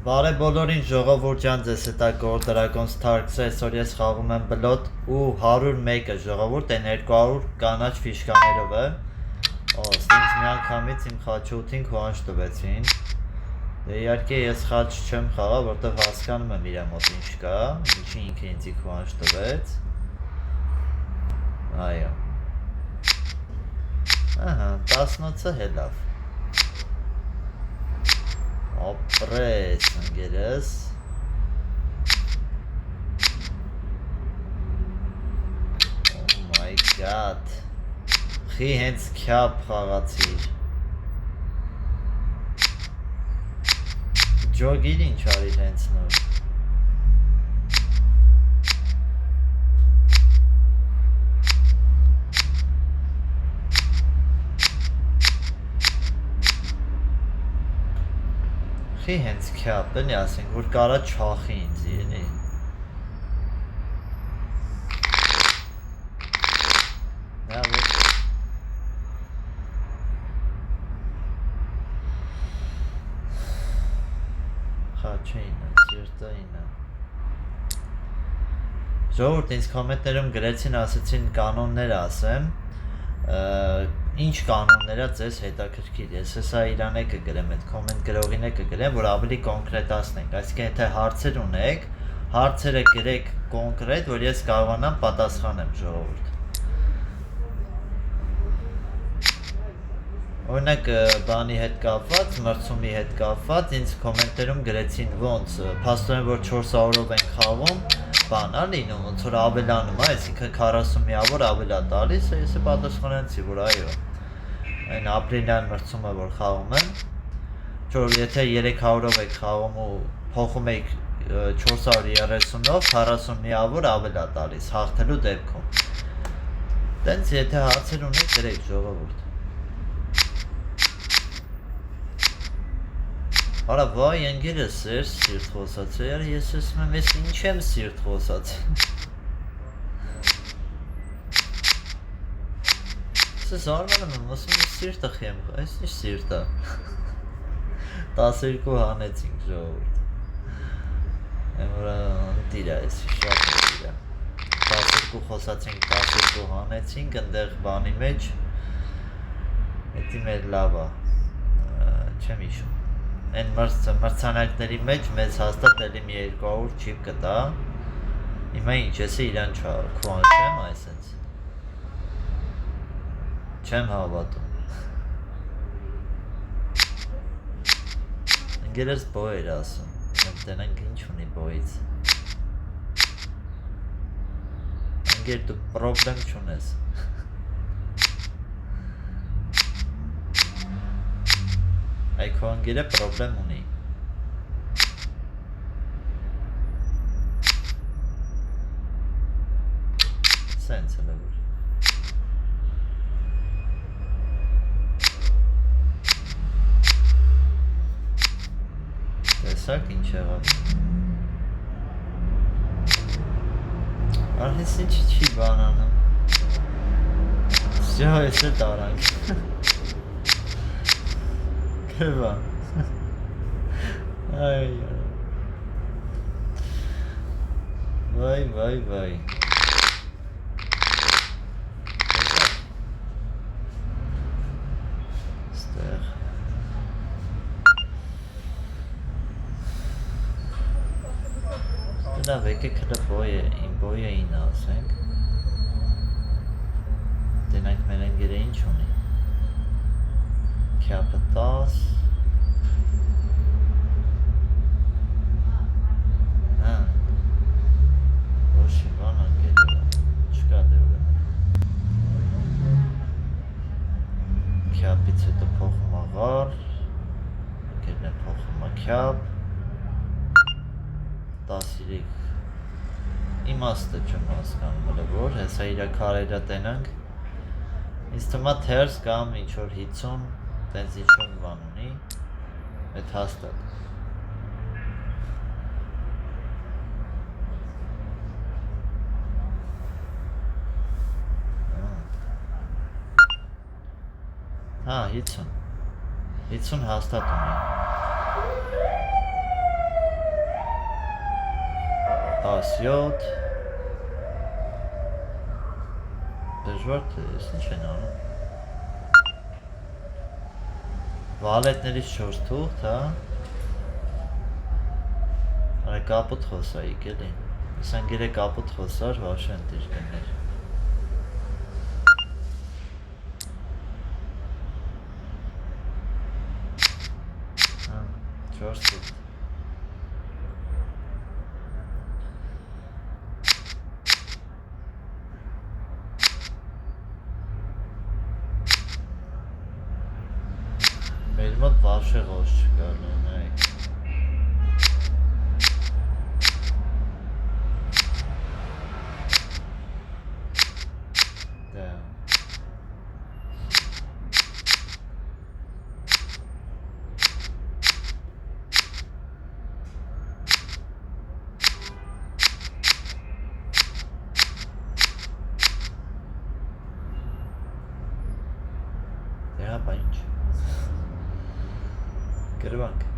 Բարև բոլորին ժողովուրդ ջան, ձեզ հետ է Gold Dragon Starks, այսօր ես խաղում եմ բլոտ ու 101-ը ժողովուրդ, այն 200 կանաչ ֆիշկաներով է։ Ստինց միանգամից իմ խաչուտին քուանջ տվեցին։ Դե իհարկե ես խաչ չեմ խաղա, որտեղ հասկանում եմ իրա մոտ ինչ կա, ինչի ինքը ինձի քուանջ տվեց։ Այո։ Ահա, 18-ը հելավ։ Ապրես ընկերս։ Oh my god։ Խի հենց քյապ խաղացիր։ Ջոգիր ինչ արիր հենց նոր։ Խի հենց քյապ էլի ասենք, որ կարա չախի ինձի էլի։ Նա ոչ։ Խաչինը, սիրտայինը։ Ժողովուրդ ինձ կոմենտներում գրեցին, ասեցին կանոններ ասեմ, ինչ կանոնները ձեզ հետաքրքիր, ես հեսա իրան է կգրեմ, այդ կոմենտ գրողին է կգրեմ, որ ավելի կոնկրետացնենք, այսինքն եթե հարցեր ունեք, հարցերը գրեք կոնկրետ, որ ես կարողանամ պատասխանեմ ժողովուրդ։ Օրինակ բանի հետ կապված, մրցումի հետ կապված, ինձ կոմենտերում գրեցին ոնց, փաստորեն որ 400-ով ենք խաղում, բան ա լինում, ոնց որ ավելանում, այսինքն 40 միավոր ավելա տալիս, ես պատասխանեցի, որ այո, այն ապրիլյան մրցումը որ խաղում եմ, որ եթե 300-ով եք խաղում ու փոխում եք 430-ով, 40 միավոր ավելա տալիս, հաղթելու դեպքում։ Տենց եթե հարցեր ունեք, գրեք ժողովուրդ։ Արա վայ ընկերս էր սիրտ խոսած, ես ասում եմ, ես ինչ եմ սիրտ խոսած։ Ես արմանում եմ, ասում եմ սիրտը խեմ, այս ինչ սիրտ է։ 12 հանեցինք ժողովուրդ։ Եմ վրա ընտիր է, ես շատ ընտիր է։ 12 խոսացինք, 12 հանեցինք, ընդեղ բանի մեջ, էտի մեր լավ է, չեմ իշում։ Այն մրցանակների մեջ մեզ հաստատ էլի մի 200 չիպ կտա, հիմա ինչ ես իրան քուան չեմ այսենց, չեմ հավատում, ընգերս բո էր ասում, տնենք ինչ ունի բոյից, ընգեր դու պրոբլեմ չունես, այ քո ընկերը պրոբլեմ ունի։ Սենց էլ է որ։ Տեսակ ինչ եղավ։ Արհես ինչ չի բանանում։ Սյա ես է տարանք։ Կևա։ Այ վայ, վայ, վայ։ Ստեղ։ Լավ, եկեք հլը բոյային ասենք։ Դենանք մեր ընգերը ինչ ունի։ Քյապը 10 Ոչի բան անգելը չկա դե ուրեմն Քյապից հետո փոխում աղար Գերն է փոխում քյապ 13 Իմաստը չեմ հասկանում որ հեսա իրա քարերա տենանք Ինձ թվում է թերս կամ ինչ-որ 50 տենց ինչ-որ բան ունի, այդ հաստատ։ Հա, 50 հաստատ ունի։ 17 Դժվար թե ես ինչ են անում Վալետներից 4 թուղթ, հա Արա կապուտ խոսայիք էլի 23 կապուտ խոսար, վաշեն դիրկներ 4 թուղթ Մեր մոտ վաշեղոս չկար, լենայք Դա Դե հապա ինչ Գրվանք